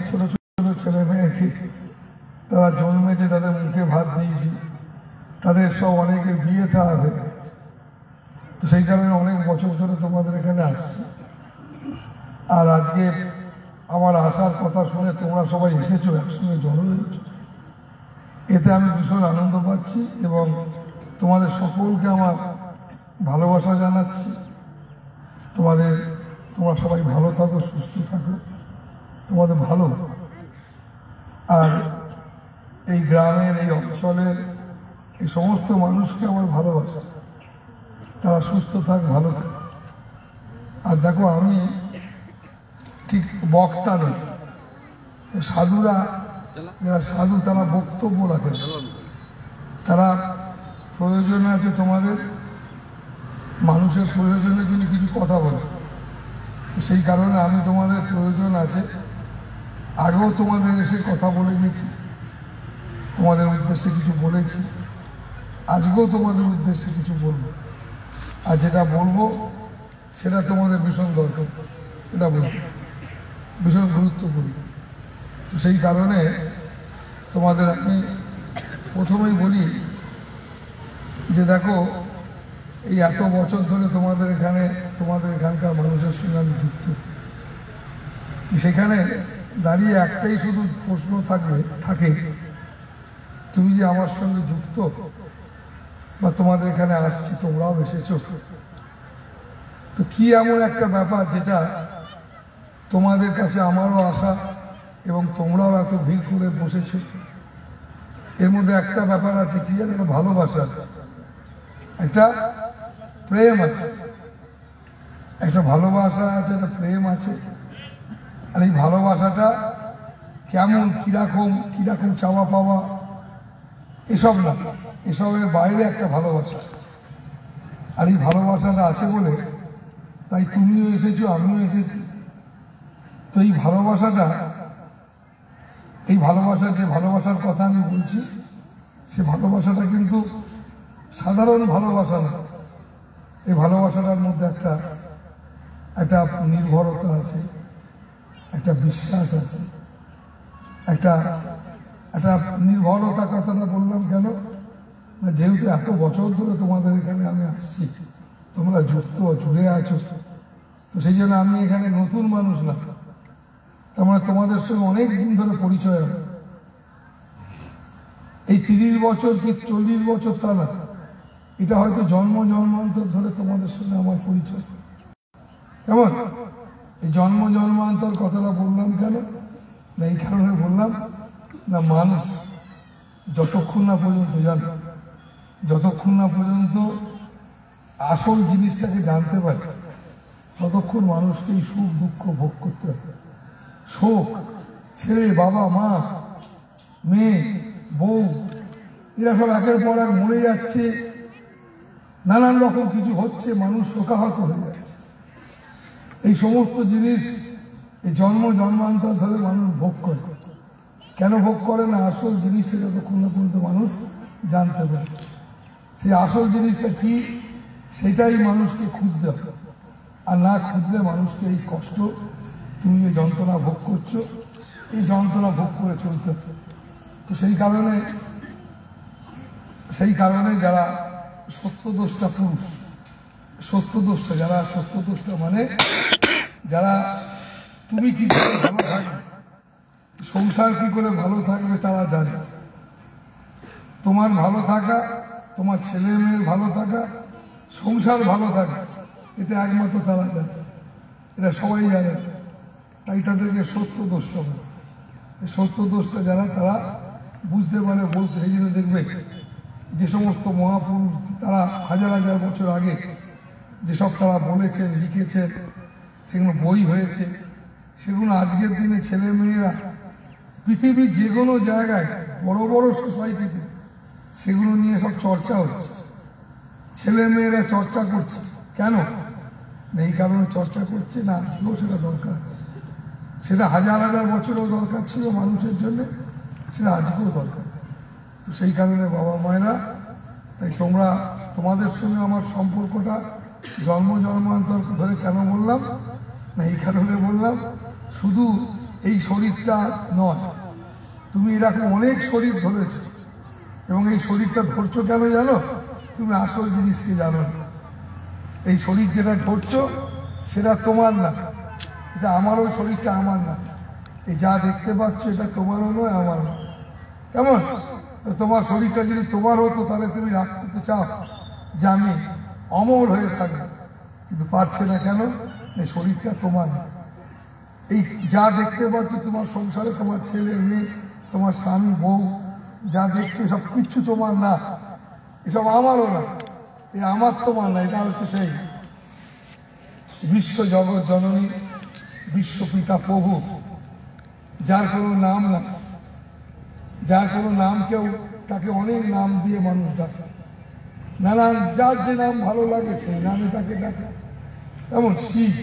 ছোট ছোট ছেলে মেয়েকে তারা জন্মেছে, তাদের মুখে ভাত দিয়েছি, তাদের সব অনেকের বিয়ে তারা হয়ে গেছে। তো সেই কারণে অনেক বছর ধরে তোমাদের এখানে আসছি। আর আজকে আমার আসার কথা শুনে তোমরা সবাই এসেছো, একসঙ্গে জড়ো হয়েছো, এতে আমি ভীষণ আনন্দ পাচ্ছি এবং তোমাদের সকলকে আমার ভালোবাসা জানাচ্ছি। তোমরা সবাই ভালো থাকো, সুস্থ থাকো, তোমাদের ভালো। আর এই গ্রামের, এই অঞ্চলের এই সমস্ত মানুষকে আমার ভালোবাসা, তারা সুস্থ থাক, ভালো থাক। আর দেখো, আমি ঠিক বক্তা নই। সাধুরা, যারা সাধু, তারা বক্তব্য রাখেন, তারা প্রয়োজনে আছে তোমাদের, মানুষের প্রয়োজনের জন্য কিছু কথা বলে। সেই কারণে আমি তোমাদের প্রয়োজন আছে, আগেও তোমাদের এসে কথা বলে গেছি, তোমাদের উদ্দেশ্যে কিছু বলেছি, আজকেও তোমাদের উদ্দেশ্যে কিছু বলবো। আর যেটা বলবো সেটা তোমাদের ভীষণ দরকার, এটা বলবো, ভীষণ গুরুত্বপূর্ণ। তো সেই কারণে তোমাদের আমি প্রথমেই বলি যে দেখো, এই এত বছর ধরে তোমাদের এখানকার মানুষের সঙ্গে আমি যুক্ত। সেখানে দাঁড়িয়ে একটাই শুধু প্রশ্ন থাকে, তুমি যে আমার সঙ্গে যুক্ত বা তোমাদের এখানে আসছি, তোমরাও এসেছ, তো কি এমন একটা ব্যাপার যেটা তোমাদের কাছে আমারও আসা এবং তোমরাও এত ভিড় করে বসেছ? এর মধ্যে একটা ব্যাপার আছে, কি জানো? ভালোবাসা আছে, একটা প্রেম আছে, একটা ভালোবাসা আছে, একটা প্রেম আছে। আর এই ভালোবাসাটা কেমন, কিরকম চাওয়া পাওয়া এসব না, এসবের বাইরে একটা ভালোবাসা আছে। আর এই ভালোবাসাটা আছে বলে তাই তুমিও এসেছো, আমিও এসেছি। তো এই যে ভালোবাসার কথা আমি বলছি, সে ভালোবাসাটা কিন্তু সাধারণ ভালোবাসা না। এই ভালোবাসাটার মধ্যে একটা নির্ভরতা আছে, একটা বিশ্বাস আছে, একটা নির্ভরতা। কথাটা বললাম কেন? যেহেতু এত বছর ধরে তোমাদের এখানে আমি আসছি, তোমরা যুক্ত, জুড়ে আছো, তো সেই জন্য আমি এখানে নতুন মানুষ না। তার মানে তোমাদের সঙ্গে অনেক দিন ধরে পরিচয় হবে। এই 30 বছর কি 40 বছর তা না, এটা হয়তো জন্মান্তর ধরে তোমাদের সঙ্গে আমার পরিচয়। কেমন? এই জন্মান্তর কথাটা বললাম কেন? না এই কারণে বললাম, না মানুষ যতক্ষণ না পর্যন্ত আসল জিনিসটাকে জানতে পারে, ততক্ষণ মানুষকে এই সুখ দুঃখ ভোগ করতে হবে। শোক, ছেলে, বাবা, মা, মেয়ে, বউ, এরা সব একের পর এক মরে যাচ্ছে, নানান রকম কিছু হচ্ছে, মানুষ শোকাহত হয়ে যাচ্ছে। এই সমস্ত জিনিস এই জন্মান্তর ধরে মানুষ ভোগ করে। কেন ভোগ করে না? আসল জিনিসটা যতক্ষণ না পর্যন্ত মানুষ জানতে পারে। সেই আসল জিনিসটা কি, সেটাই মানুষকে খুঁজতে হবে। আর না খুঁজলে মানুষকে এই কষ্ট, তুমি যে যন্ত্রণা ভোগ করছো, এই যন্ত্রণা ভোগ করে চলতে হবে। তো সেই কারণে যারা সত্যদোষটা পুরুষ, সত্যদোষটা মানে যারা তুমি কি করে ভালো থাকবে, সংসার কি করে ভালো থাকবে, তারা জানে। তোমার ভালো থাকা, তোমার ছেলে মেয়ের ভালো থাকা, সংসার ভালো থাকা, এটা একমাত্র তারা জানে, এটা সবাই জানে। তাই তাদেরকে সত্যদোষটা বলে। এই সত্যদোষটা যারা, তারা বুঝতে পারে, বলতে। এই জন্য দেখবে যে সমস্ত মহাপুরুষ, তারা হাজার হাজার বছর আগে যেসব তারা বলেছেন, লিখেছেন, সেগুলো বই হয়েছে, সেগুলো আজকের দিনে ছেলে মেয়েরা পৃথিবীর যে কোনো জায়গায়, বড় বড় সোসাইটিতে সেগুলো নিয়ে সব চর্চা হচ্ছে, ছেলে মেয়েরা চর্চা করছে। কেন? এই কারণে চর্চা করছে না, আজকেও সেটা দরকার, সেটা হাজার হাজার বছরও দরকার ছিল মানুষের জন্য, সেটা আজকেও দরকার। তো সেই কারণে বাবা মায়েরা, তাই তোমাদের সঙ্গে আমার সম্পর্কটা জন্মান্তর ধরে কেন বললাম না, এই কারণে বললাম, শুধু এই শরীরটা নয়। তুমি এরকম অনেক শরীর ধরেছ, এবং এই শরীরটা ধরছো কেন জানো? তুমি আসল জিনিসকে জানো না। এই শরীর যেটা ধরছো সেটা তোমার না, এটা আমার। ওই শরীরটা আমার না। এই যা দেখতে পাচ্ছ এটা তোমারও নয়, আমারও নয়। কেমন? তো তোমার শরীরটা যদি তোমার হতো তাহলে তুমি রাখতে তো চাও যে আমি অমর হয়ে থাকবো, কিন্তু পারছে না কেন? এই শরীরটা তোমার না। এই যা দেখতে পাচ্ছ তোমার সংসারে, তোমার ছেলে মেয়ে, তোমার স্বামী বউ, যা দেখছো সব কিচ্ছু তোমার না, এসব আমারও না। এই আমার তোমার না, এটা হচ্ছে সেই বিশ্ব জগৎ জননী বিশ্বপিতা প্রভু, যার কোনো নাম না, যার কোনো নাম কেউ, তাকে অনেক নাম দিয়ে মানুষ ডাকে, নানান যার যে নাম ভালো লাগে সেই নামে তাকে ডাকে। তেমন শিব,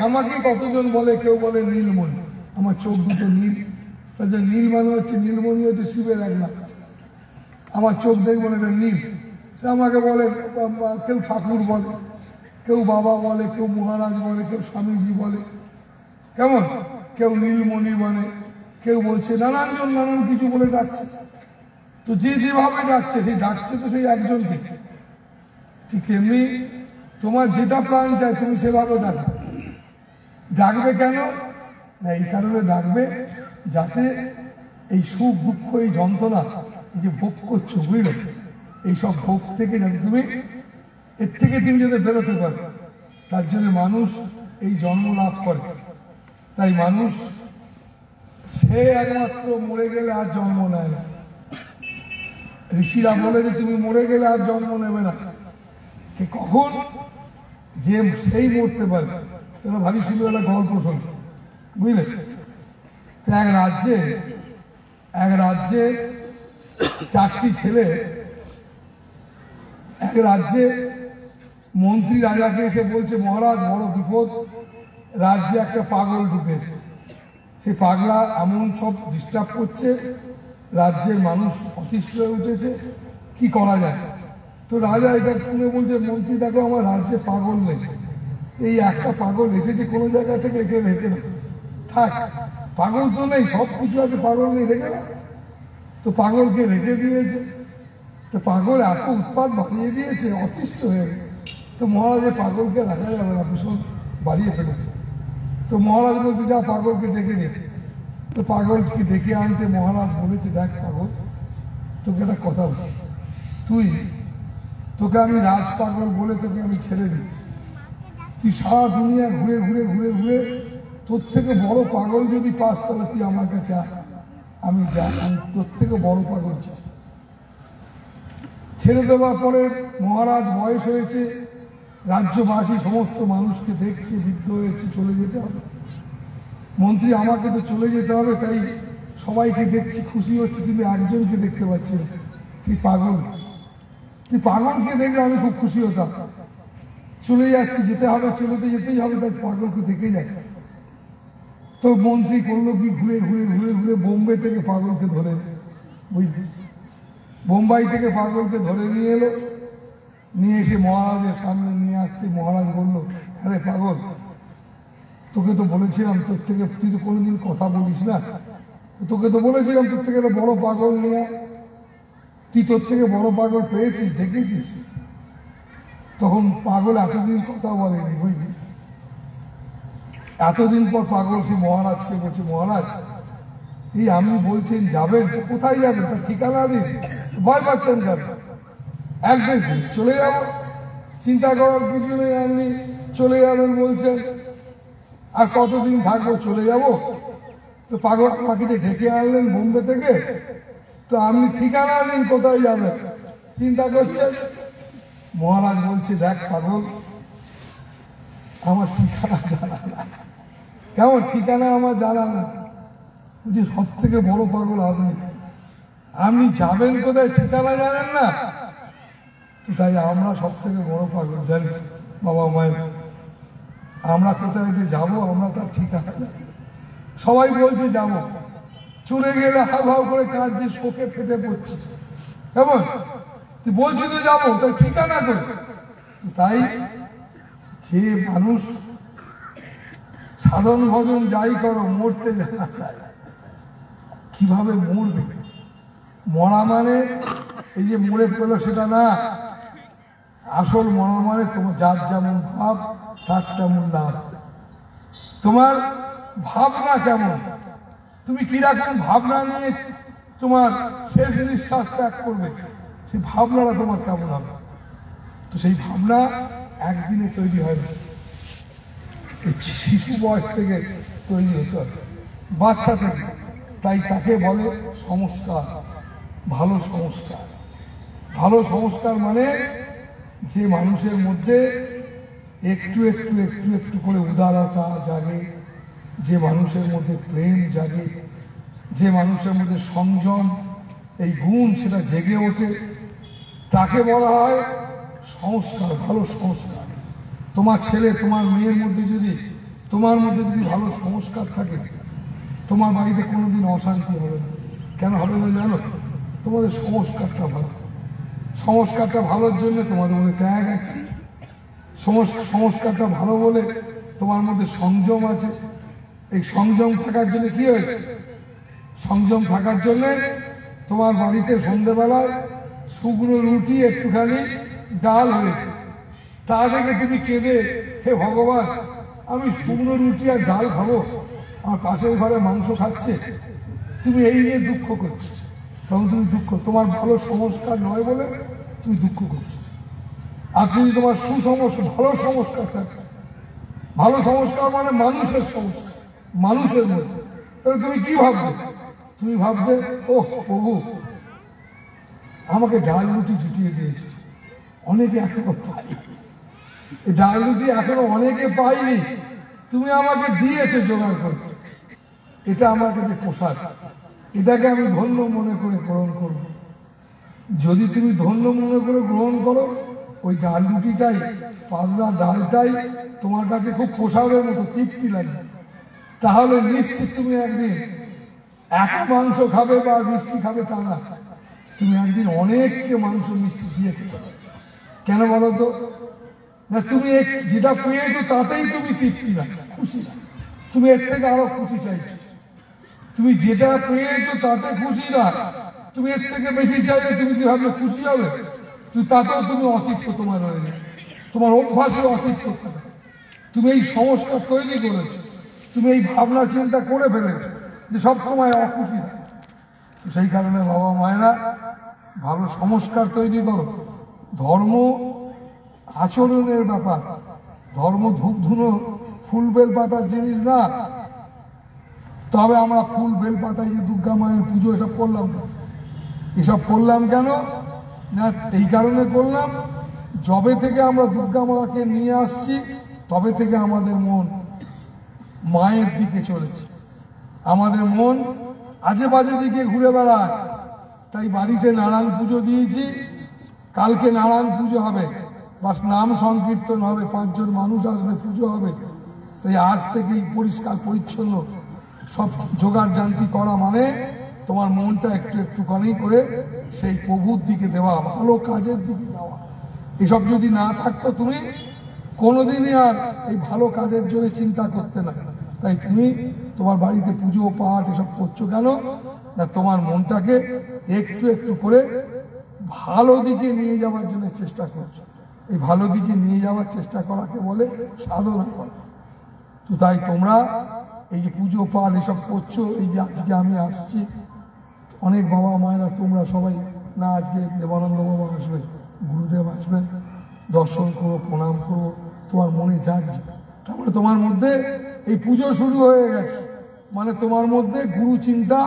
আমাকে কতজন বলে, কেউ বলে নীলমণি, আমার চোখ দুটো নীল, তাদের নীল মানে হচ্ছে নীলমণি হচ্ছে শিবের এক নাম। আমার চোখ দেখবেন এটা নীল, সে আমাকে বলে, কেউ ঠাকুর বলে, কেউ বাবা বলে, কেউ মহারাজ বলে, কেউ স্বামীজি বলে, কেমন, কেউ নীলমণি বলে, কেউ বলছে নানানজন নানান কিছু বলে ডাকছে। তো যে যেভাবে ডাকছে, সেই ডাকছে তো সেই একজনকে। ঠিক তেমনি তোমার যেটা প্রাণ চায় তুমি সেভাবে ডাকবে। ডাকবে কেন না? এই কারণে ডাকবে যাতে এই সুখ দুঃখ, এই যন্ত্রণা, এই যে ভোগ করছো, বুঝলে, এইসব ভোগ থেকে যাতে তুমি, এর থেকে তুমি যাতে বেরোতে পারো, তার জন্য মানুষ এই জন্ম লাভ করে। তাই মানুষ সে একমাত্র মরে গেলে আর জন্ম নেয় না। ঋষিরা বলে যে তুমি মরে গেলে আর জন্ম নেবে না। কখন যে সেই মরতে পারে। তোমরা ভাবি শুধু একটা গল্প শোনো, বুঝলে। তো এক রাজ্যে চারটি ছেলে, এক রাজ্যে মন্ত্রী রাজাকে এসে বলছে, মহারাজ বড় বিপদ, রাজ্যে একটা পাগল ঢুকেছে, সে পাগলা এমন সব ডিস্টার্ব করছে, রাজ্যের মানুষ অতিষ্ঠ হয়ে উঠেছে, কি করা যায়? তো রাজা এটা শুনে বলছে, মন্ত্রী দেখো আমার রাজ্যে পাগল নেই, এই একটা পাগল এসেছে কোনো জায়গা থেকে, একে রেখে না থাক। পাগল তো নেই, সব কিছু আছে, পাগল নেই, রেখে না। তো পাগলকে রেখে দিয়েছে। তো পাগল এত উৎপাত বাড়িয়ে দিয়েছে, অতিষ্ঠ হয়ে গেছে। তো মহারাজের পাগলকে রাখা যাবে না, ভীষণ বাড়িয়ে ফেলেছে। তো মহারাজ বলতে যা পাগলকে ডেকে নিয়ে। তো পাগলকে ডেকে আনতে মহারাজ বলেছে, দেখ পাগল, তোকে একটা কথা বল, তোকে আমি রাজ পাগল বলে তোকে আমি ছেড়ে দিচ্ছি। তুই সারা দুনিয়া ঘুরে ঘুরে ঘুরে ঘুরে তোর থেকে বড় পাগল যদি পাস তাহলে তুই আমার কাছে আমি তোর থেকে বড় পাগল চাই। ছেড়ে দেওয়ার পরে মহারাজ বয়স হয়েছে, রাজ্যবাসী সমস্ত মানুষকে দেখছে, বৃদ্ধ হয়েছে, চলে যেতে হবে। মন্ত্রী আমাকে তো চলে যেতে হবে, তাই সবাইকে দেখছি, খুশি হচ্ছে, কিন্তু একজনকে দেখতে পাচ্ছি, তুই পাগলকে দেখলে আমি খুব খুশি হতাম। চলে যাচ্ছি, যেতে হবে, যেতেই হবে, তাই পাগলকে দেখে যায়। তো মন্ত্রী করলো কি, ঘুরে ঘুরে ঘুরে ঘুরে বোম্বে থেকে পাগলকে ধরে, বুঝলি, বোম্বাই থেকে পাগলকে ধরে নিয়ে এলো, নিয়ে এসে মহারাজের সামনে নিয়ে আসতে মহারাজ বলল, আরে পাগল, তোকে তো বলেছিলাম তোর থেকে, তুই তো কোনোদিন কথা বলিস না, তোকে তো বলেছিলাম তোর থেকে একটা বড় পাগল নিয়ে, তুই তোর থেকে বড় পাগল পেয়েছিস, দেখেছিস? তখন পাগল এতদিন কথা বলেনি, বুঝলি। এতদিন পর পাগল সে মহারাজকে বলছে, মহারাজ এই আপনি বলছেন যাবেন, তো কোথায় যাবেন, তার ঠিকানা দিন। ভয় পাচ্ছেন কেন? অ্যাড্রেস দিন, চলে যাব। চিন্তা করার কিছু নেই, আপনি চলে যাবেন বলছেন, আর কতদিন থাকবো, চলে যাব। তো পাগল আমাকে যে ডেকে আনলেন বোম্বে থেকে, তো আপনি ঠিকানা দিন কোথায় যাবেন, চিন্তা করছেন। মহারাজ বলছে, দেখ পাগল, আমার ঠিকানা জানা না। কেমন ঠিকানা আমার জানা না? বলছি, সব থেকে বড় পাগল আপনি যাবেন কোথায়, ঠিকানা জানেন না? তো তাই আমরা সব থেকে বড় পাগল জানি, বাবা মায়ের, আমরা কোথায় যে যাবো আমরা তার ঠিকানা জানি। সবাই বলছে যাব, চলে গেলে হাউ হাউ করে কাঁদছে, শোকে ফেটে পড়ছে। কেমন তুই বলছি তো যাবো, তাই ঠিকানা করে। তাই যে মানুষ সাধন ভজন যাই করো, মরতে জানা চায়। কিভাবে মরবে? মরা মানে এই যে মরে পেল সেটা না, আসল মরা মানে তোমার যার যেমন ভাব তার তেমন লাভ। তোমার ভাবনা কেমন, তুমি কিরকম ভাবনা নিয়ে তোমার শেষ নিঃশ্বাস ত্যাগ করবে, সেই ভাবনাটা তোমার কেমন হবে। তো সেই ভাবনা একদিনে তৈরি হয় না, শিশু বয়স থেকে তৈরি হতে হবে, বাচ্চা থেকে। তাই তাকে বলে সংস্কার, ভালো সংস্কার। ভালো সংস্কার মানে যে মানুষের মধ্যে একটু একটু একটু একটু করে উদারতা জাগে, যে মানুষের মধ্যে প্রেম জাগে, যে মানুষের মধ্যে সংযম এই গুণ সেটা জেগে ওঠে, তাকে বলা হয় সংস্কার, ভালো সংস্কার। তোমার ছেলে তোমার মেয়ের মধ্যে যদি, তোমার মধ্যে যদি ভালো সংস্কার থাকে, তোমার বাড়িতে কোনোদিন অশান্তি হবে না। কেন হবে না জানো? তোমাদের সংস্কারটা ভালো। সংস্কারটা ভালোর জন্য তোমাদের মধ্যে ত্যাগ আছে, সংস্কারটা ভালো বলে তোমার মধ্যে সংযম আছে। এই সংযম থাকার জন্য কি হয়েছে? সংযম থাকার জন্য তোমার বাড়িতে সন্ধ্যেবেলায় শুকনো রুটি একটুখানি ডাল হয়েছে, তা দেখে তুমি কেঁদে, হে ভগবান, আমি শুকনো রুটি আর ডাল খাবো, আমার পাশের ঘরে মাংস খাচ্ছে, তুমি এই নিয়ে দুঃখ করছো। তখন তুমি দুঃখ, তোমার ভালো সংস্কার নয় বলে তুমি দুঃখ করছো। আর যদি তোমার সুসংস্কার, ভালো সংস্কার থাকে, ভালো সংস্কার মানে মানুষের সংস্কার, মানুষের মধ্যে, তাহলে তুমি কি ভাববে? তুমি ভাববে, ও প্রভু আমাকে ডাল রুটি জুটিয়ে দিয়েছে, অনেকে এখনো পাইনি, এই ডাল রুটি এখনো অনেকে পাইনি, তুমি আমাকে দিয়েছে জোগাড় করতে, এটা আমার কাছে পোষাক, এটাকে আমি ধন্য মনে করে গ্রহণ করব। যদি তুমি ধন্য মনে করে গ্রহণ করো, ওই ডাল রুটিটাই, পাতলা ডালটাই তোমার কাছে খুব পোষাকের মতো তৃপ্তি লাগে, তাহলে নিশ্চিত তুমি একদিন এক মাংস খাবে বা মিষ্টি খাবে তা না, তুমি একদিন অনেককে মাংস মিষ্টি দিয়ে খেতে পারবে। কেন বলো তো? না, তুমি যেটা পেয়েছো তাতেই তুমি তৃপ্তি না, খুশি না, তুমি এর থেকে আরো খুশি চাইছো। তুমি যেটা পেয়েছো তাতে খুশি না, তুমি এর থেকে বেশি চাইলে তুমি কি ভাবলে খুশি হবে? তুমি তাতেও তুমি অতিপ্ত, তোমার হয়ে যাবে, তোমার অভ্যাসে অতিপ্ত থাকে। তুমি এই সংস্কার তৈরি করেছো, তুমি এই ভাবনা চিন্তা করে ফেলেছো যে সবসময় অখুশি। সেই কারণে বাবা মায়েরা ভালো সংস্কার তৈরি করো। ধর্ম আচরণের ব্যাপার, ধর্ম ধূপ ধুনো ফুল বেল পাতার জিনিস না। তবে আমরা ফুল বেল পাতায় যে দুর্গা মায়ের পুজো এসব করলাম না, এসব করলাম কেন না, এই কারণে করলাম, যবে থেকে আমরা দুর্গা মাকে নিয়ে আসছি তবে থেকে আমাদের মন মায়ের দিকে চলেছে, আমাদের মন আজে বাজে দিকে ঘুরে বেড়ায়। তাই বাড়িতে নারায়ণ পুজো দিয়েছি, কালকে নারায়ণ পুজো হবে, বাস নাম সংকীর্তন হবে, 5 জন মানুষ আসবে, পুজো হবে। তাই আজ থেকেই পরিষ্কার পরিচ্ছন্ন সব জোগাড় জান্তি করা মানে তোমার মনটা একটু একটুখানি করে সেই প্রভুর দিকে দেওয়া, ভালো কাজের দিকে দেওয়া। এসব যদি না থাকতো তুমি কোনোদিনই আর এই ভালো কাজের জন্য চিন্তা করতে না। তাই তুমি তোমার বাড়িতে পুজো পাঠ এসব করছো কেন না, তোমার মনটাকে একটু একটু করে ভালো দিকে নিয়ে যাওয়ার জন্য চেষ্টা করছো। এই ভালো দিকে নিয়ে যাওয়ার চেষ্টা করাকে বলে সাধনা করা। তো তাই তোমরা এই যে পুজো পাঠ এসব করছো, এই যে আজকে আমি আসছি, অনেক বাবা মায়েরা তোমরা সবাই না, আজকে দেবানন্দ বাবা আসবে, গুরুদেব আসবে, দর্শন করো, প্রণাম করো, তোমার মনে জাগছে, তারপরে তোমার মধ্যে এই পুজো শুরু হয়ে গেছে, মানে তোমার মধ্যে গুরু চিন্তা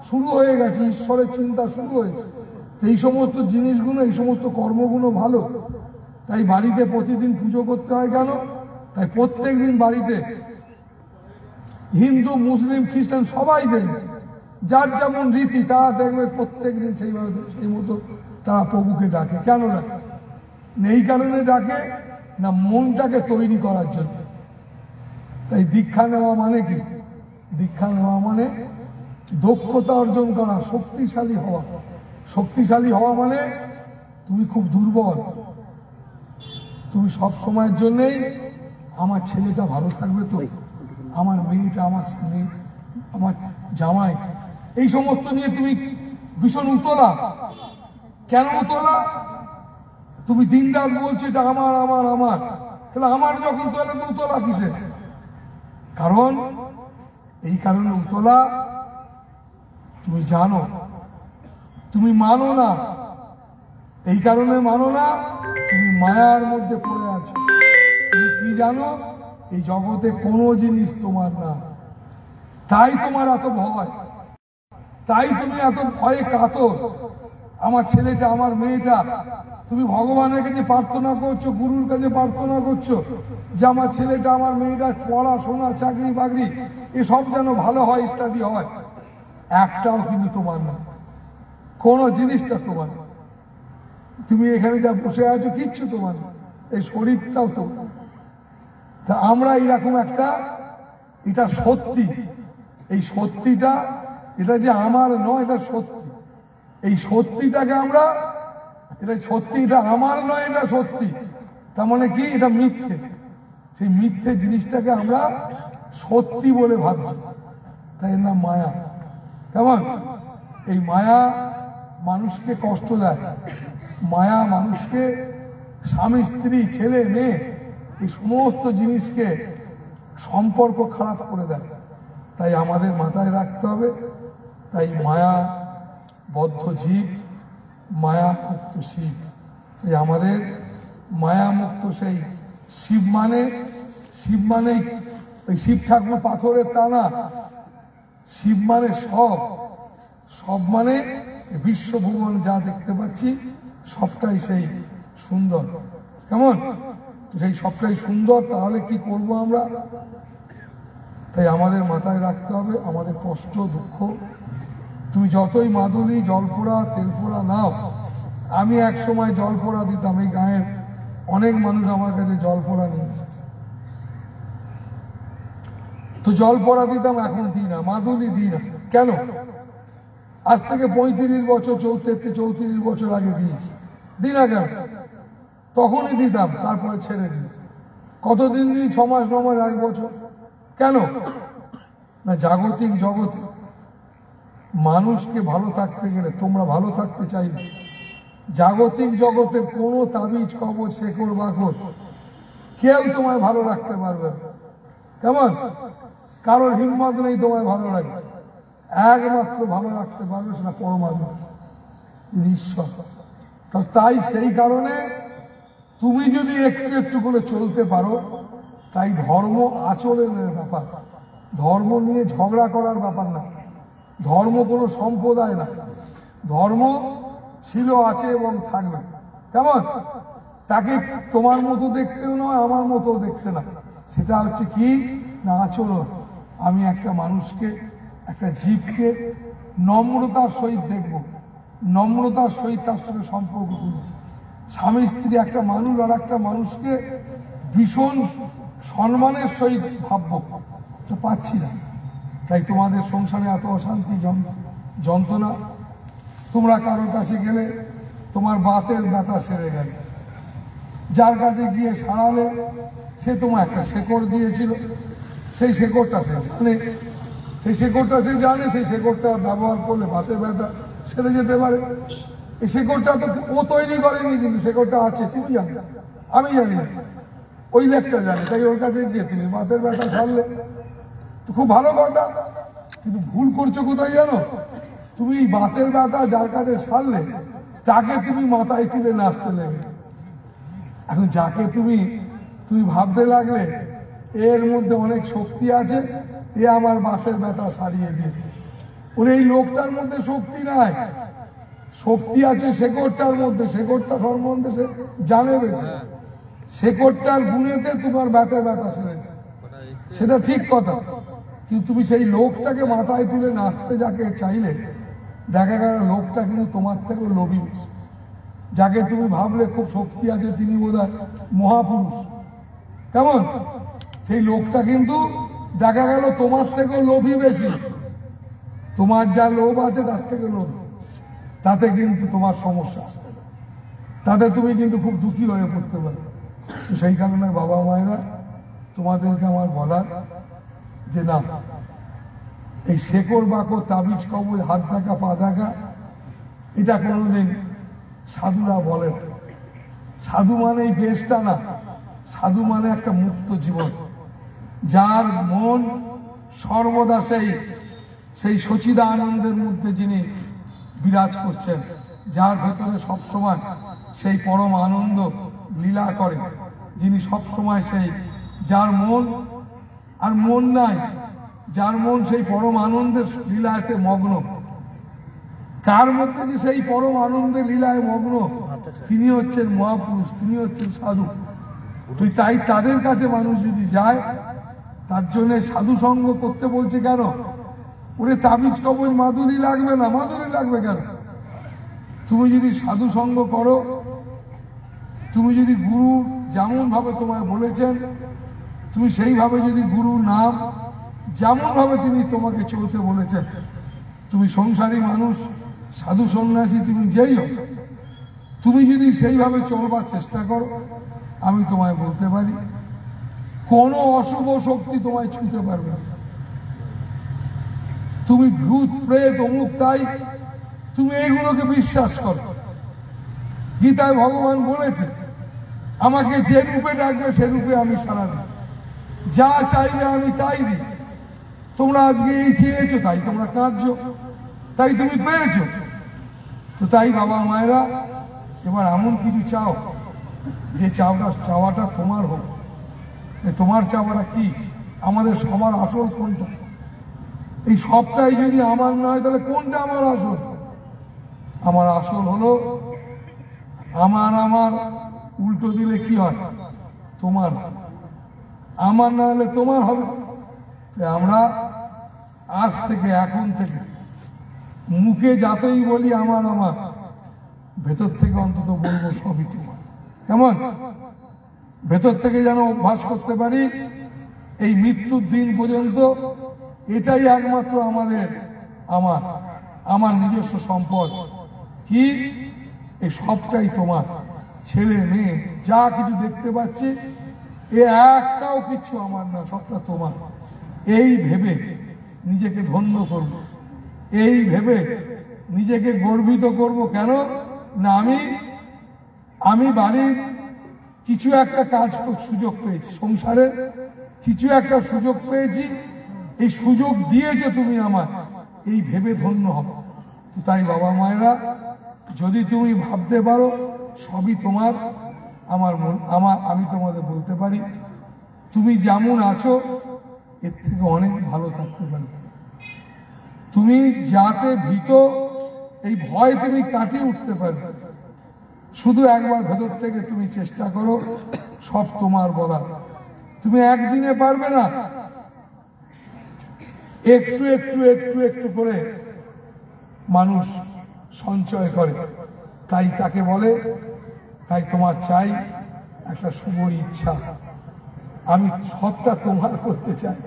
শুরু হয়ে গেছে, ঈশ্বরের চিন্তা শুরু হয়েছে। এই সমস্ত জিনিসগুলো, এই সমস্ত কর্মগুলো ভালো। তাই বাড়িতে প্রতিদিন পুজো করতে হয় কেন? তাই প্রত্যেক দিন বাড়িতে হিন্দু মুসলিম খ্রিস্টান সবাই দেখবে, যার যেমন রীতি তা দেখবে, প্রত্যেক দিন সেইভাবে সেই মতো তারা প্রভুকে ডাকে। কেন ডাকে? এই কারণে ডাকে না, মনটাকে তৈরি করার জন্য। তাই দীক্ষা নেওয়া মানে কি? দীক্ষা নেওয়া মানে দক্ষতা অর্জন করা, শক্তিশালী হওয়া। শক্তিশালী হওয়া মানে তুমি খুব দুর্বল, তুমি সব সময়ের জন্যেই আমার ছেলেটা ভালো থাকবে, তো আমার মেয়েটা, আমার মেয়ে, আমার জামাই, এই সমস্ত নিয়ে তুমি ভীষণ উতলা। কেন উতলা? তুমি দিন রাত বলছো এটা আমার আমার আমার, তাহলে আমার যখন তাহলে তো উতলা কিসে? কারণ এই কারণে উতলা, তুমি জানো, তুমি মানো না। এই কারণে মানো না, তুমি মায়ার মধ্যে পড়ে আছো। তুমি কি জানো? এই জগতে কোনো জিনিস তোমার না, তাই তোমার এত ভয়, তাই তুমি এত ভয়ে কাতর। আমার ছেলেটা, আমার মেয়েটা, তুমি ভগবানের কাছে প্রার্থনা করছো, গুরুর কাছে প্রার্থনা করছো যে আমার ছেলেটা, আমার মেয়েটা পড়াশোনা, চাকরি বাকরি এসব যেন ভালো হয়, ইত্যাদি হয়। একটাও কিন্তু তোমার না, কোনো জিনিসটা তোমার না। তুমি এখানে যা বসে আছো কিচ্ছু তোমার না, এই শরীরটাও তোমার। তা আমরা এইরকম একটা, এটা সত্যি, এই সত্যিটা, এটা যে আমার নয়, এটা সত্যি। এই সত্যিটাকে আমরা, এটা সত্যি, এটা আমার নয়, এটা সত্যি, তার মানে কি? এটা মিথ্যে। সেই মিথ্যে জিনিসটাকে আমরা সত্যি বলে ভাবছি, তাই এর নাম মায়া। কেমন? এই মায়া মানুষকে কষ্ট দেয়, মায়া মানুষকে, স্বামী স্ত্রী, ছেলে মেয়ে, এই সমস্ত জিনিসকে সম্পর্ক খারাপ করে দেয়। তাই আমাদের মাথায় রাখতে হবে, তাই মায়া বদ্ধ জীব, মায়া মুক্ত শিব। তাই আমাদের মায়া মুক্ত সেই শিব মানে, শিব মানে ওই শিব ঠাকুর পাথরের তা না। শিব মানে সব, সব মানে বিশ্বভুবন যা দেখতে পাচ্ছি সবটাই সেই সুন্দর। কেমন? তো সেই সবটাই সুন্দর, তাহলে কি করব আমরা? তাই আমাদের মাথায় রাখতে হবে আমাদের কষ্ট, দুঃখ। তুমি যতই মাদুলি, জলপোড়া, তেলপোড়া নাও। আমি এক সময় জলপোড়া দিতাম, এই গাঁয়ের অনেক মানুষ আমার কাছে জলপোড়া নিয়ে এসেছে, তো জলপোড়া দিতাম, এখন দিই না, মাদুলি দিই না। কেন? আজ থেকে 35 বছর, 34 বছর আগে দিয়েছি, দিই না কেন? তখনই দিতাম, তারপরে ছেড়ে দিয়েছি। কতদিন দিই? 6 মাস, 9 মাস, 1 বছর। কেন না? জাগতিক জগতে মানুষকে ভালো থাকতে গেলে, তোমরা ভালো থাকতে চাইলে, জাগতিক জগতে কোনো তাবিজ, কবজ, শেকড় বাকড় কেউ তোমায় ভালো রাখতে পারবে না। কেমন? কারোর হিম্মত নেই তোমায় ভালো রাখবে। একমাত্র ভালো রাখতে পারবে সেটা পরমাত্মা, ঈশ্বর। তাই সেই কারণে তুমি যদি একটু একটু করে চলতে পারো, তাই ধর্ম আচরণের ব্যাপার, ধর্ম নিয়ে ঝগড়া করার ব্যাপার না। ধর্ম কোনো সম্প্রদায় না, ধর্ম ছিল, আছে এবং থাকবে। কেমন? তাকে তোমার মতো দেখতেও নয়, আমার মতো দেখতে না। সেটা হচ্ছে কি না? আচরণ। আমি একটা মানুষকে, একটা জীবকে নম্রতার সহিত দেখব, নম্রতার সহিত তার সঙ্গে সম্পর্ক করব। স্বামী স্ত্রী, একটা মানুষ আর একটা মানুষকে ভীষণ সম্মানের সহিত ভাববো, তো পাচ্ছি না। তাই তোমাদের সংসারে এত অশান্তি, যন্ত্রণা। তোমরা কারোর কাছে গেলে তোমার বাতের ব্যথা সেরে গেল, যার কাছে গিয়ে সারালে সে তোমার একটা শেকড় দিয়েছিল, সেই শেকড়টা সে জানে, সেই শেকড়টা সে জানে, সেই শেকড়টা ব্যবহার করলে বাতের ব্যথা সেরে যেতে পারে। এই শেকড়টা তো ও তৈরি করেনি, কিন্তু শেকড়টা আছে, তুমি জানো, আমি জানি না, ওই লোকটা জানে। তাই ওর কাছে গিয়ে তুমি বাতের ব্যথা সারলে, তো খুব ভালো কথা। কিন্তু ভুল করছো কোথায় জানো? তুমি বাতের ব্যথা যার কাছে সারলে, তাকে তুমি মাথায় তুলে নাচতে লাগলে। এখন যাকে তুমি ভাবতে লাগলে এর মধ্যে অনেক শক্তি আছে, এ আমার বাতের ব্যথা সারিয়ে দিয়েছে, ওর এই লোকটার মধ্যে শক্তি নাই, শক্তি আছে শেকড়টার মধ্যে। শেকড়টা সম্বন্ধে সে জানে বেশি, শেকড়টার গুণেতে তোমার ব্যথার ব্যথা সেরেছে, সেটা ঠিক কথা। কিন্তু তুমি সেই লোকটাকে মাথায় তুলে নাচতে যাকে চাইলে, দেখা গেল লোকটা কিন্তু তোমার থেকে লোভী বেশি। যাকে তুমি ভাবলে খুব শক্তি আছে, তিনি বোধহয় মহাপুরুষ। কেমন? সেই লোকটা কিন্তু দেখা গেল তোমার থেকেও লোভী বেশি। তোমার যা লোভ আছে তার থেকে লোভ, তাতে কিন্তু তোমার সমস্যা আসতে পারে, তাতে তুমি কিন্তু খুব দুঃখী হয়ে পড়তে পারো। তো সেই কারণে বাবা মায়েরা, তোমাদেরকে আমার বলার যে না, এই শেকড় বাকড় তাবিজ কবজ হাত ঢাকা পা ঢাকা এটা কোনোদিন সাধুরা বলে না। সাধু মানে এই বেশটা না, সাধু মানে একটা মুক্ত জীবন, যার মন সর্বদা সেই সচিদানন্দের মধ্যে যিনি বিরাজ করছেন, যার ভেতরে সবসময় সেই পরম আনন্দ লীলা করে, যিনি সবসময় সেই, যার মন আর মন নাই, যার মন সেই পরম আনন্দের লীলাতে মগ্ন। কার মধ্যে যে সেই পরম আনন্দের লীলায় মগ্ন, তিনি হচ্ছেন মহাপুরুষ, তিনি হচ্ছেন সাধু। তুই তাই তাদের কাছে মানুষ যদি যায়, তার জন্য সাধু সঙ্গ করতে বলছে কেন? ওরে তাবিজ কবজ মাধুরী লাগবে না, মাধুরী লাগবে কেন? তুমি যদি সাধু সঙ্গ করো, তুমি যদি গুরু যেমন ভাবে তোমায় বলেছেন, তুমি সেইভাবে যদি গুরু নাম যেমন ভাবে তিনি তোমাকে চলতে বলেছেন, তুমি সংসারী মানুষ, সাধু সন্ন্যাসী, তুমি যেই হোক, তুমি যদি সেইভাবে চলবার চেষ্টা করো, আমি তোমায় বলতে পারি কোনো অশুভ শক্তি তোমায় ছুঁতে পারবে না। তুমি ভূত প্রেত অমুক তাই তুমি এইগুলোকে বিশ্বাস করো। গীতায় ভগবান বলেছে, আমাকে যে রূপে ডাকবে সে রূপে আমি সাড়া দিই, যা চাইবে আমি তাই দিই। তোমরা আজকে এই চেয়েছো, তাই তোমরা কাঁদছো, তাই তুমি পেয়েছো। তো তাই বাবা মায়েরা, এবার এমন কিছু চাও যে চাওয়াটা তোমার হোক। তোমার চাওয়াটা কি? আমাদের সবার আসল কোনটা? এই সবটাই যদি আমার নয়, তাহলে কোনটা আমার আসল? আমার আসল হলো আমার উল্টো দিলে কি হয়? তোমার। আমার না হলে তোমার হবে। আমরা আজ থেকে, এখন থেকে মুখে যতই বলি আমার, ভেতর থেকে অন্তত বলবো সবই তোমার। কেমন? ভেতর থেকে যেন অভ্যাস করতে পারি এই মৃত্যুর দিন পর্যন্ত এটাই একমাত্র আমার নিজস্ব সম্পদ। কি? এই সবটাই তোমার। ছেলে মেয়ে যা কিছু দেখতে পাচ্ছি, এ একটাও কিছু আমার না, সবটা তোমার। এই ভেবে নিজেকে ধন্য করব, এই ভেবে নিজেকে গর্বিত করব। কেন না? আমি বাড়ির কিছু একটা কাজ সুযোগ পেয়েছি, সংসারের কিছু একটা সুযোগ পেয়েছি, এই সুযোগ দিয়েছো তুমি আমার, এই ভেবে ধন্য হবে। তো তাই বাবা মায়েরা, যদি তুমি ভাবতে পারো সবই তোমার, আমি তোমাদের বলতে পারি তুমি যেমন আছো এর থেকে অনেক ভালো থাকতে পারবে। তুমি যাতে ভীত, এই ভয় তুমি কাটিয়ে উঠতে পারবে। শুধু একবার ভেতর থেকে তুমি চেষ্টা করো সব তোমার বলা। তুমি একদিনে পারবে না, একটু একটু একটু একটু করে মানুষ সঞ্চয় করে, তাই তাকে বলে। তাই তোমার চাই একটা শুভ ইচ্ছা, আমি সবটা তোমার করতে চাই।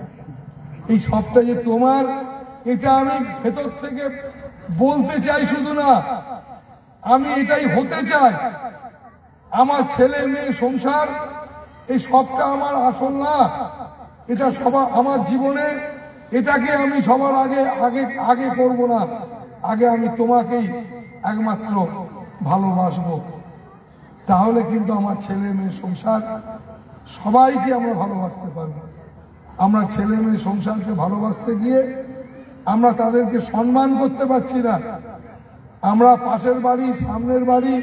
এই সবটা যে তোমার, এটা আমি ভেতর থেকে বলতে চাই শুধু না, আমি এটাই হতে চাই। আমার ছেলে মেয়ে সংসার, এই সবটা আমার আসল না, এটা সবার আমার জীবনে। এটাকে আমি সবার আগে করব না, আগে আমি তোমাকেই একমাত্র ভালোবাসবো। তাহলে কিন্তু আমার ছেলে মেয়ে সংসার সবাইকে আমরা ভালোবাসতে পারবো। আমরা ছেলে মেয়ে সংসারকে ভালোবাসতে গিয়ে আমরা তাদেরকে সম্মান করতে পারছি না। আমরা পাশের বাড়ি, সামনের বাড়ি,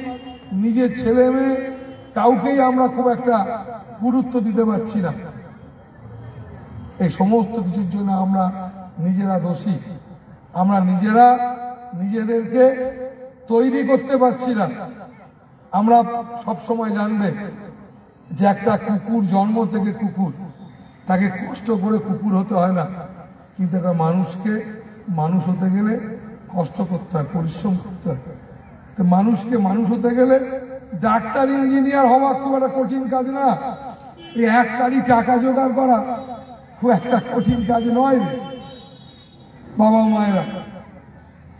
নিজের ছেলে মেয়ে কাউকেই আমরা খুব একটা গুরুত্ব দিতে পারছি না। এই সমস্ত কিছুর জন্য আমরা নিজেরা দোষী। আমরা নিজেরা নিজেদেরকে তৈরি করতে পারছি না। আমরা সব সময় জানবে যে একটা কুকুর জন্ম থেকে কুকুর, তাকে কষ্ট করে কুকুর হতে হয় না, কিন্তু একটা মানুষকে মানুষ হতে গেলে কষ্ট করতে হয়, পরিশ্রম করতে হয়। তো মানুষকে মানুষ হতে গেলে ডাক্তার ইঞ্জিনিয়ার হওয়া খুব একটা কঠিন কাজ না। এই এক কারি টাকা জোগাড় করা খুব একটা কঠিন কাজ নয় বাবা মায়েরা।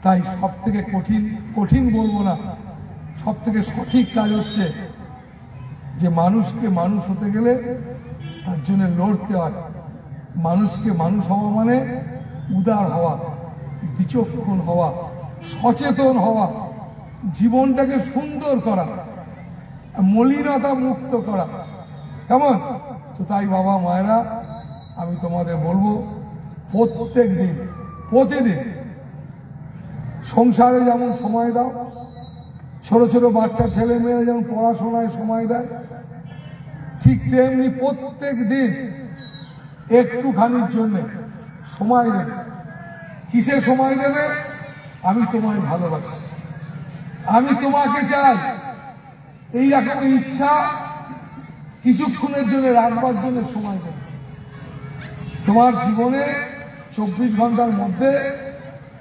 তাই সব থেকে কঠিন বলবো না, সব থেকে সঠিক কাজ হচ্ছে যে মানুষকে মানুষ হতে গেলে তার জন্য লড়তে হয়, মানুষকে মানুষ হওয়া মানে উদার হওয়া, বিচক্ষণ হওয়া, সচেতন হওয়া, জীবনটাকে সুন্দর করা, মলিনতা মুক্ত করা। কেমন? তো তাই বাবা মায়েরা, আমি তোমাদের বলবো প্রত্যেক দিন, প্রতিদিন সংসারে যেমন সময় দাও, ছোট ছোট বাচ্চা ছেলে মেয়েরা যেমন পড়াশোনায় সময় দেয়, ঠিক তেমনি প্রত্যেক দিন একটুখানির জন্য সময় দেবে। কিসে সময় দেবে? আমি তোমায় ভালোবাসি, আমি তোমাকে চাই, এইরকম ইচ্ছা কিছুক্ষণের জন্য রাখবার জন্য সময় দেবে। তোমার জীবনে 24 ঘন্টার মধ্যে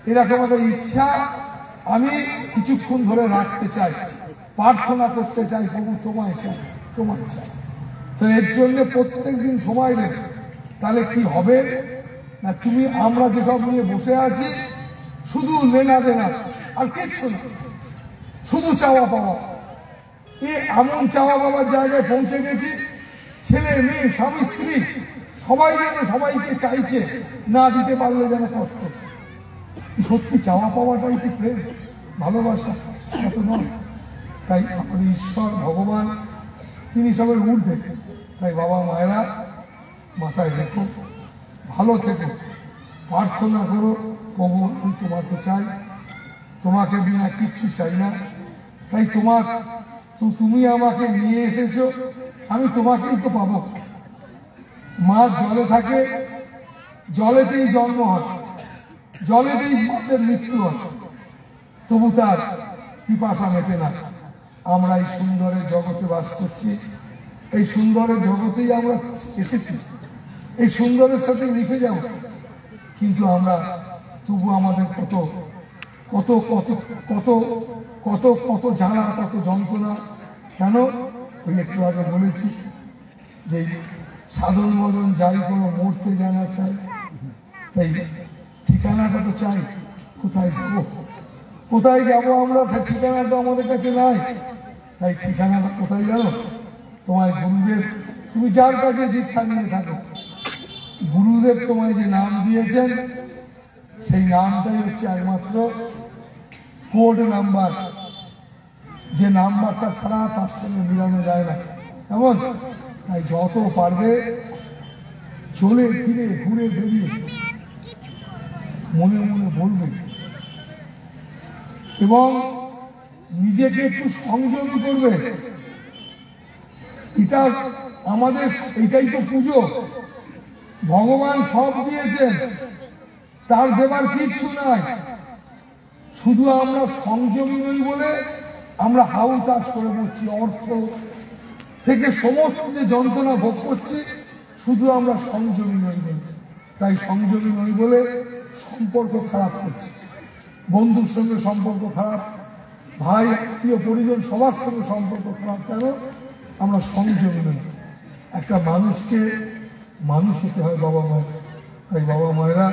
এরকম একটা ইচ্ছা আমি কিছুক্ষণ ধরে রাখতে চাই, প্রার্থনা করতে চাই, প্রভু তোমায় চাই, তোমার চাই। তো এর জন্য প্রত্যেক দিন সময় দেবে। তাহলে কি হবে না, তুমি আমরা যেসব নিয়ে বসে আছি শুধু লেনা দেনা আর কিচ্ছু না, শুধু চাওয়া পাওয়া। এমন চাওয়া পাওয়ার জায়গায় পৌঁছে গেছি, ছেলে মেয়ে স্বামী স্ত্রী সবাই যেন সবাইকে চাইছে, না দিতে পারলে যেন কষ্ট। সত্যি চাওয়া পাওয়াটাই কি প্রেম, ভালোবাসা? এত নয়। তাই আমাদের ঈশ্বর ভগবান তিনি সবের ঊর্ধ্বে। তাই বাবা মায়েরা মাথায় রেখো, ভালো থেকো, প্রার্থনা করো, প্রভু আমি তোমাকে চাই, তোমাকে বিনা কিচ্ছু চাই না। তাই তুমি আমাকে নিয়ে এসেছো, আমি তোমাকেই তো পাবো। মাছ জলে থাকে, জলেতেই জন্ম হয়, জলেতেই মাছের মৃত্যু হয়, তবু তার পিপাসা মেটে না। আমরা এই সুন্দরের জগতে বাস করছি, এই সুন্দরের জগতেই আমরা এসেছি, এই সুন্দরের সাথে মিশে যাব। কিন্তু আমরা তবু আমাদের কত কত কত কত কত কত জ্বালা, কত যন্ত্রণা। কেন? ওই একটু আগে বলেছি যে সাধন মদন যাই কোনো মরতে জানা চাই। তাই ঠিকানাটা তো চাই, কোথায় যাব, কোথায় যাব আমরা? ঠিকানাটা আমাদের কাছে নাই। তাই ঠিকানাটা কোথায় জানো? তোমার গুরুদেব, তুমি যার কাছে দীক্ষা নিয়ে থাকো, গুরুদেব তোমায় যে নাম দিয়েছেন সেই নামটাই হচ্ছে একমাত্র কোড নাম্বার, যে নাম্বারটা ছাড়া তার সঙ্গে মিলানো যায় না। কেমন? তাই যত পারবে চলে ফিরে ঘুরে বেরিয়ে মনে মনে বলবে এবং নিজেকে একটু সংযমী করবে। এটা আমাদের, এটাই তো পুজো। ভগবান সব দিয়েছেন, তার দেবার কিচ্ছু নাই। শুধু আমরা সংযমী নই বলে আমরা হাউতাস করে পড়ছি, অর্থ থেকে সমস্ত যে যন্ত্রণা ভোগ করছি, শুধু আমরা সংযমী নই বলে। তাই সংযমী নই বলে সম্পর্ক খারাপ করছি, বন্ধুর সঙ্গে সম্পর্ক খারাপ, ভাই আত্মীয় পরিজন সবার সঙ্গে সম্পর্ক খারাপ। কেন? আমরা সংযমী নই। একটা মানুষকে মানুষ হতে হয় বাবা মায়ের। তাই বাবা মায়েরা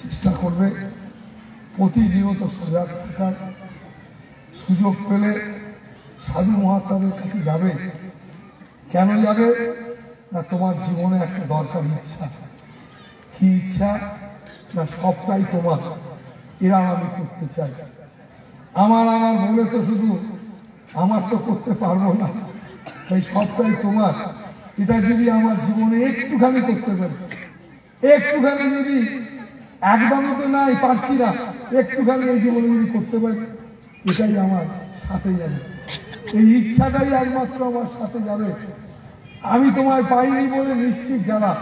চেষ্টা করবে প্রতিনিয়ত সজাগ থাকার। সুযোগ পেলে সাধু মহাত্মাদের কাছে যাবে। কেন যাবে না? তোমার জীবনে একটা দরকার ইচ্ছা। কি ইচ্ছা? না সবটাই তোমার, এরা আমি করতে চাই। আমার আমার বলে তো শুধু আমার তো করতে পারবো না, তাই সবটাই তোমার। এটা যদি আমার জীবনে একটুখানি করতে পারি, একটুখানি যদি, একদমই তো নাই পারছি না, একটুখানি এই জীবনে যদি করতে পারি, এটাই আমার সাথে যাবে। এই ইচ্ছাটাই একমাত্র আমার সাথে যাবে। আমি তোমায় পাইনি বলে নিশ্চিত জ্বালা,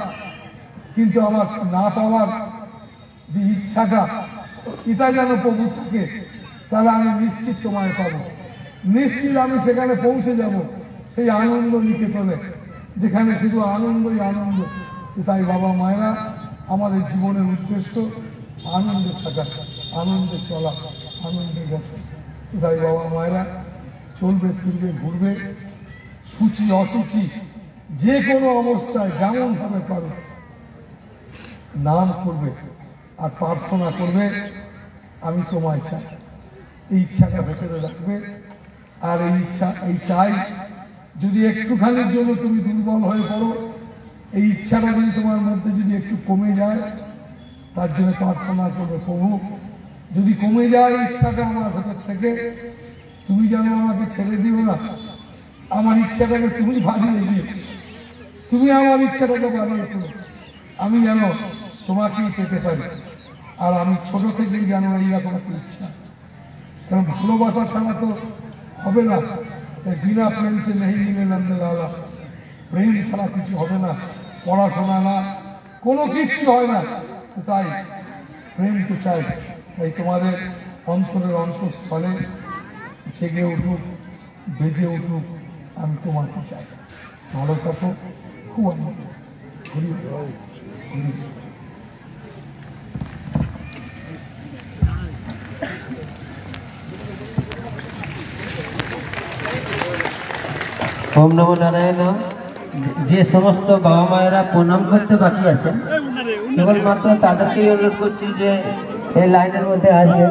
কিন্তু আমার না পাওয়ার যে ইচ্ছাটা, এটা যেন প্রভু থাকে, তাহলে আমি নিশ্চিত তোমায় পাবো। নিশ্চিত আমি সেখানে পৌঁছে যাব, সেই আনন্দ নিকেতনে, যেখানে শুধু আনন্দই আনন্দ। তাই বাবা মায়েরা, আমাদের জীবনের উদ্দেশ্য আনন্দে থাকা, আনন্দে চলা, আনন্দে বসা। তাই বাবা মায়েরা চলবে, ফিরবে, ঘুরবে, সূচি অসুচি যে কোনো অবস্থায় যেমন ভাবে পারো নাম করবে আর প্রার্থনা করবে, আমি তোমায় চাই। এই ইচ্ছাটা ভেতরে রাখবে। আর এই ইচ্ছা, এই চাই যদি একটুখানির জন্য তুমি দুর্বল হয়ে পড়ো, এই ইচ্ছাটা যদি তোমার মধ্যে যদি একটু কমে যায়, তার জন্য প্রার্থনা করবে, প্রভু যদি কমে যায় ইচ্ছাটা আমার ভেতর থেকে, তুমি যেন আমাকে ছেড়ে দিও না, আমার ইচ্ছাটাকে তুমি বাড়িয়ে দিও, তুমি আমার ইচ্ছাটাকে বাড়িয়ে দিও, আমি যেন তোমাকেই পেতে পারি। আর আমি ছোট থেকেই যেন এইরকম একটা ইচ্ছা, কারণ ভালোবাসা ছাড়া তো হবে না। তাই বিনা প্রেম সে নেই মিলে নন্দলালা, প্রেম ছাড়া কিছু হবে না, পড়াশোনা না, কোনো কিচ্ছু হয় না। তো তাই প্রেম তো চাই। তাই তোমাদের অন্তরের অন্তঃস্থলে জেগে উঠুক, বেজে উঠুক, আমি তোমাকে চাই। ভালো থাকো, খুব আনন্দ। ঘুরি ঘুরি। ওম নমো নারায়ণ। যে সমস্ত বাবা মায়েরা প্রণাম করতে বাকি আছেন, কেবলমাত্র তাদেরকেই অনুরোধ করছি যে এই লাইনের মধ্যে আসবেন।